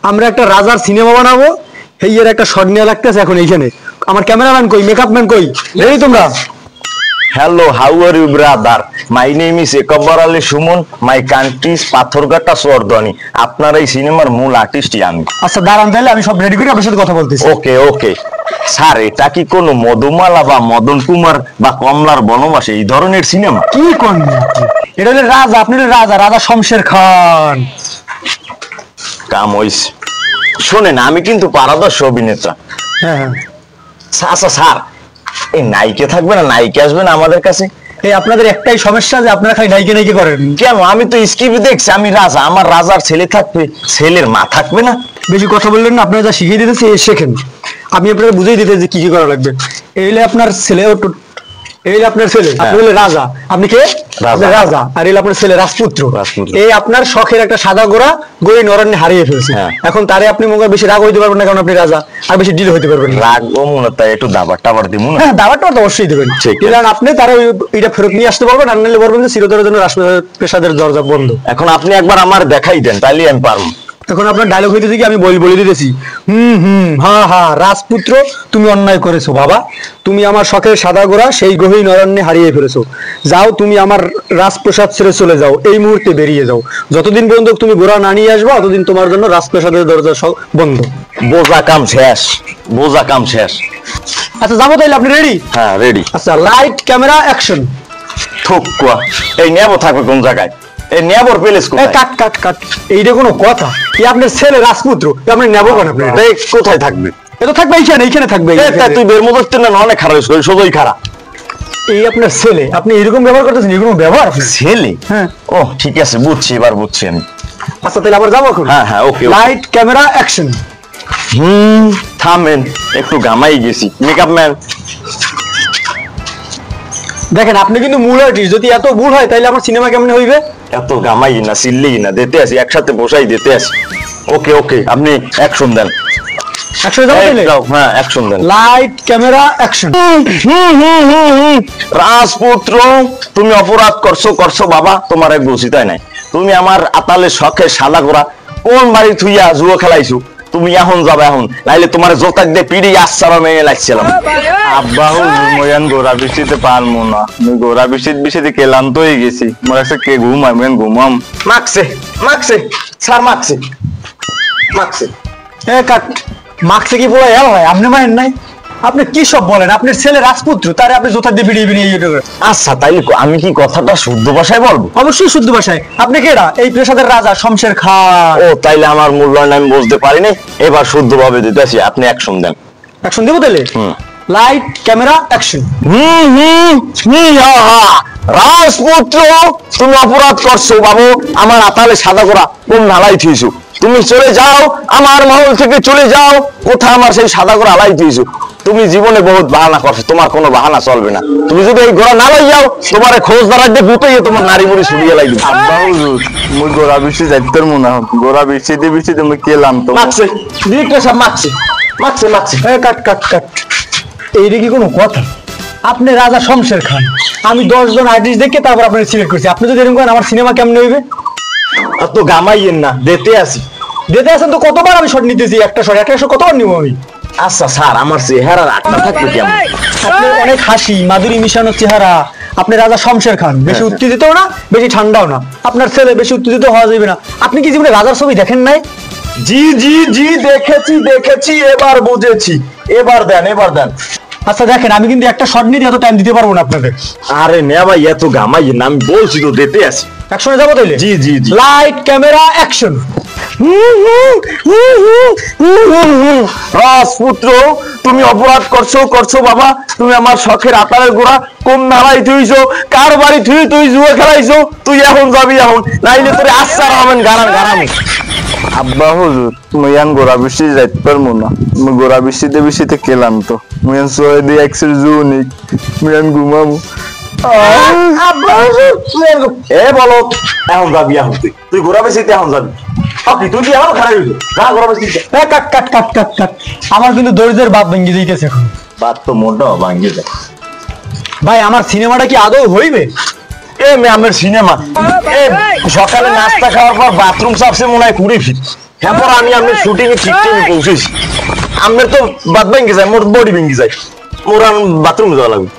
আমরা একটা রাজার সিনেমা বানাবো, এই এর একটা শট নেওয়া লাগতেছে এখন এইখানে। আমার ক্যামেরাম্যান কই, মেকআপ ম্যান কই, রেডি তোমরা? Hello, how are you, brother? My name is Ekbar Ali Suman. My country is Pathorghata Sordoni. আপনার এই সিনেমার মূল আর্টিস্টই আমি। আচ্ছা দাঁড়ান, তাহলে আমি সব রেডি করে আপনার সাথে কথা বলতেছি। ওকে ওকে স্যার, এটা কি কোনো মধুমালা বা মদন কুমার বা কমলার বনবাস এই ধরনের সিনেমা? কি কোন এটা হলো রাজা, আপনি হলো রাজা, রাজা শমশের খান। কাম হইছে। শোনেন, আমি কিন্তু পারদর্শী অভিনেতা। হ্যাঁ হ্যাঁ। আচ্ছা স্যার, এই নায়িকা থাকবে না, নায়িকা আসবে না আমাদের কাছে? এই আপনাদের একটাই সমস্যা যে আপনারা খালি নায়িকা নায়িকা করেন। কেন? আমি তো স্ক্রিপ্ট দেখছি, আমি রাজা, আমার রাজার ছেলে থাকবে, ছেলের মা থাকবে না। বেশি কথা বললেন না, আপনারা যা শিখিয়ে দিতেছে শেখেন। আমি আপনাকে বুঝিয়ে দিতে যে কি কি করা লাগবে। এই হলো আপনার ছেলে, এই হলো আপনার ছেলে, আপনি হলো রাজা। আপনি কে? রাজা। আর এই আপনার ছেলে রাজপুত্র। এই আপনার শখের একটা সাদা গোড়া গই নরণ্যে হারিয়ে ফেলছে। এখন তারে আপনি মনে বেশি রাগ হইতে পারবেন না, কারণ আপনি রাজা, আর বেশি ডিল হইতে পারবেন না। রাগবো মনে, তাই একটু দাবার টাবার দিব না? হ্যাঁ, দাবারটা তো অবশ্যই দেবেন, কারণ আপনি তারা এটা ফেরত নিয়ে আসতে পারবেন, আর নাহলে বলবেন যে চিরতরের জন্য রাজপ্রাসাদের দরজা বন্ধ। এখন আপনি একবার আমার দেখাই দেন, তাইলে আমি পারবো। এখন আপনার ডায়লগ হইতেছে কি, আমি বলে দিতেছি। হা হা, রাজপুত্র তুমি অন্যায় করেছো বাবা, তুমি আমার শখের সাদা গোড়া সেই গহীন অরণ্যে হারিয়ে ফেলেছো। যাও, তুমি আমার রাজপ্রাসাদ ছেড়ে চলে যাও, এই মুহূর্তে বেরিয়ে যাও। যতদিন পর্যন্ত তুমি গোড়া না নিয়ে আসবো, ততদিন তোমার জন্য রাজপ্রাসাদের দরজা বন্ধ। বোঝা কাম শেষ, বোঝা কাম শেষ। আচ্ছা যাবো তাইলে, আপনি রেডি? হ্যাঁ রেডি। আচ্ছা, লাইট ক্যামেরা অ্যাকশন। ঠুকুয়া, এই নেবো থাকবে কোন জায়গায়? এই নেবর প্যালেস কোথায়? কাট কাট কাট, এইটা কোনো কথা? এই আপনার ছেলে রাজপুত্র, আপনি নেবো কেন? আপনি কোথায় থাকবে? এটা থাকবে এইখানে, এইখানে থাকবে। তুই বের মতো না, অনেক খারাপ, সোজই খারাপ। এই আপনার ছেলে, আপনি এরকম ব্যবহার করতেছেন, এরকম ব্যবহার ছেলে? হ্যাঁ। ও ঠিক আছে, বুঝছি, এবার বুঝছি আমি। আচ্ছা তাহলে আবার যাবো এখন? হ্যাঁ হ্যাঁ, ওকে। Light camera action. থামেন, একটু গামাই গেছি। মেকআপ ম্যান দেখেন, আপনি কিন্তু মূল আর্টিস্ট, যদি এত ভুল হয় তাহলে আমার সিনেমা কেমন হইবে? এত গামাই না, চিল্লি না, দিতে আসি, একসাথে বসাই দিতে আসি। ওকে ওকে, আপনি অ্যাকশন দেন। অ্যাকশন যাবো তাহলে? হ্যাঁ অ্যাকশন দেন। Light camera action. রাজপুত্র, তুমি অপরাধ করছো বাবা, তোমার এক বুঝি তাই নাই। তুমি আমার আতালে শখে সাদা গোড়া কোন বাড়ি থুইয়া জুয়ো খেলাইছো। তুমি এখন যাবে, এখন নাইলে তোমার জোতা দিয়ে পিড়ি আশ্চারা মেয়ে লাগছিলাম। আব্বা ময়ান গোড়া বৃষ্টিতে পারবো না, আমি গোড়া বৃষ্টিতে ক্লান্ত হয়ে গেছি। আমার একটা কে ঘুমাই, মেন ঘুমাম। মাকছে মাকছে স্যার, মাকছে মাকছে। কাট, মাকছে কি বলে এল হয়? আপনি মানেন নাই? আপনি কি সব বলেন? আপনার ছেলে রাজপুত্র, তারে আপনি জোতা দিয়ে পিড়িয়ে পিড়িয়ে ইয়ে করে। আচ্ছা তাইলে আমি কি কথাটা শুদ্ধ ভাষায় বলবো? অবশ্যই শুদ্ধ ভাষায়। আপনি কেডা? এই প্রাসাদের রাজা শমশের খান। ও তাইলে আমার মূল্যায়ন আমি বুঝতে পারিনি, এবার শুদ্ধ ভাবে দিতেছি। আপনি অ্যাকশন দেন। অ্যাকশন দেবো তাহলে? Light camera action. রাজপুত্র, তুমি অপরাধ করছো বাবু, আমার আতালে সাদা করা কোন নালাই থুইছো। তুমি চলে যাও, আমার মহল থেকে চলে যাও। কোথায় আমার সেই সাদা করে আলাই থুইছো? তুমি জীবনে বহুত বাহানা করছো, তোমার কোনো বাহানা চলবে না। তুমি যদি এই গোড়া না লাই যাও, তোমার খোঁজ দাঁড়াই দিয়ে গুতাইয়ে তোমার নারী মুড়ি ছুড়িয়ে লাগবে। আব্বা হুজুর, মুই গোড়া বৃষ্টি যাইতে মনে হয়, গোড়া বৃষ্টিতে মুই কেলাম তো। মারছে ডিরেক্টর সাহেব, মারছে মারছে মারছে। কাট কাট কাট, এইটা কি কোনো কথা? আপনি রাজা শমশের খান, আমি 10 জন আর্টিস্ট দেখে তারপর আপনার সিলেক্ট করছি। আপনি যদি এরকম করেন, আমার সিনেমা কেমনে হইবে? আর তো গামাইয়েন না, দিতে আসি। দিতে আসেন তো কতবার আমি শট নিতেছি, একটা শট কতবার নিব আমি? আচ্ছা স্যার, আমার চেহারার আটটা থাকবে কেমন? আপনার অনেক হাসি মাধুরী মিশানো চেহারা। আপনি রাজা শমশের খান, বেশি উত্তেজিতও না, বেশি ঠান্ডাও না। আপনার ছেলে বেশি উত্তেজিত হওয়া যাবে না। আপনি কি জীবনে রাজার ছবি দেখেন নাই? জি জি জি, দেখেছি, এবার বুঝেছি। এবার দেন, এবার দেন। আচ্ছা দেখেন, আমি কিন্তু একটা শট নিতে এত টাইম দিতে পারবো না আপনাদের। আরে নে ভাই, এত গামাইয়েন না, আমি বলছি তো দিতে আসি। অ্যাকশনে যাবো তাইলে? জি জি জি। Light camera action. রাজপুত্র, তুমি অপরাধ করছো বাবা, তুমি আমার শখের আতারের গোড়া কোন নালাই থুইছো, কার বাড়ি তুই জুয়া খেলাইছো। তুই এখন যাবি, এখন নাইলে তোরে আশ্চার হবেন গারামি। আব্বা হুজুর, মুই আন গোড়া বৃষ্টি যাইতে পারবো না, মুই গোড়া বৃষ্টিতে কেলাম তো। মুই আন সোয়েদি এক্সের জুনিক, মুই আন ঘুমাবো। এ বলো, এখন যাবি, এখন তুই ঘোরা বেশিতে এখন যাবি। তুই কি এখন খারাপ হইলো? যা ঘোরা বেশিতে। কাট কাট কাট কাট কাট, আমার কিন্তু দরিদ্রের বাপ ভেঙে দিতেছে এখন। বাদ তো মোটা ভাঙ্গে যায়। ভাই, আমার সিনেমাটা কি আদৌ হইবে? এ ম্যামের সিনেমা, সকালে নাস্তা খাওয়ার পর বাথরুম সাফসে মনে হয় কুড়ি ফিট। এরপর আমি আপনার শুটিং এ ঠিক টাইমে পৌঁছেছি। আপনার তো বাদ ভেঙে যায়, মোর বডি ভেঙে যায়, মোর বাথরুমে যাওয়া লাগবে।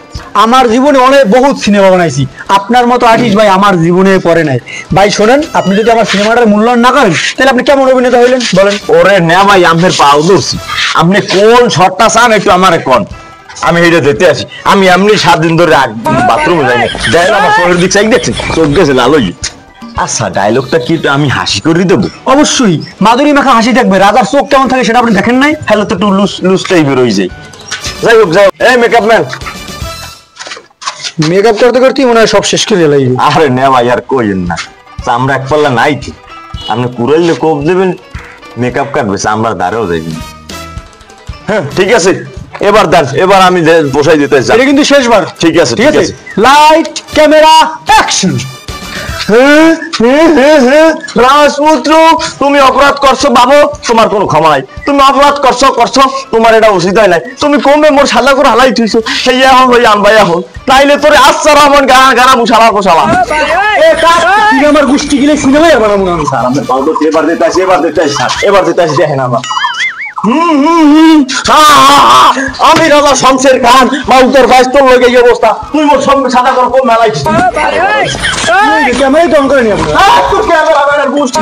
আমার জীবনে অনেক বহুত সিনেমা বানাইছি, আপনার মতো আর্টিস্ট ভাই আমার জীবনে পড়ে নাই ভাই। শোনেন, আপনি যদি আমার সিনেমাটার মূল্যায়ন না করেন তাহলে আপনি কেমন অভিনেতা হইলেন বলেন? ওরে না ভাই, আপনার পাও ধরছি। আপনি কোন শটটা চান একটু আমারে কোন, আমি এটা যেতে আসি। আমি এমনি 7 দিন ধরে বাথরুমে যাই না, দেখেন আমার শরীরের দিক চাই দেখছেন, চোখ গেছে লাল হয়ে। আচ্ছা ডায়লগটা কি একটু আমি হাসি করে দেবো? অবশ্যই মাধুরী মাখা হাসি থাকবে, রাজার চোখ কেমন থাকে সেটা আপনি দেখেন নাই? হ্যালো তো একটু লুজ লুজ টাইপের হয়ে যায়। যাই হোক যাই হোক, এই মেকআপ ম্যান। মেকআপ করতে করতে মনে হয় সব শেষ করে লাগবে। আরে না ভাই আর কইেন না, চামড়া এক পাল্লা নাই তো। আপনি কুড়াইলে কোপ দেবেন, মেকআপ কাটবে, চামড়ার ধারেও যাইবেন। হ্যাঁ ঠিক আছে, এবার দেন, এবার আমি বসাই দিতে চাই। এটা কিন্তু শেষবার। ঠিক আছে ঠিক আছে, লাইট ক্যামেরা অ্যাকশন। রাজপুত্র, তুমি অপরাধ করছো বাবু, তোমার কোনো ক্ষমা নাই। তুমি অপরাধ করছো করছো, তোমার এটা উচিত হয় নাই। তুমি কমবে মোর সাদা করে হালাই থুইছো, সেই এখন হই আনবাই এখন, তাইলে তোরে আচ্ছা রহমান গানা মুশালা কোশালা। তুই আমার গোষ্ঠী গিলে সিনেমাই বানাবো না স্যার আমরা পাও তো এবার দিতে আসি, এবার দিতে আসি স্যার, এবার দিতে আসি, দেখেন আমার। আমি রাজা শমশের খান, মা উত্তর বাইশ তোর লগে এই অবস্থা, তুই মোর সঙ্গে সাদা করে কোন মেলাইছিস? ক্যামেরাই তো অন করে নি আপনার। তোর ক্যামেরা গোষ্ঠী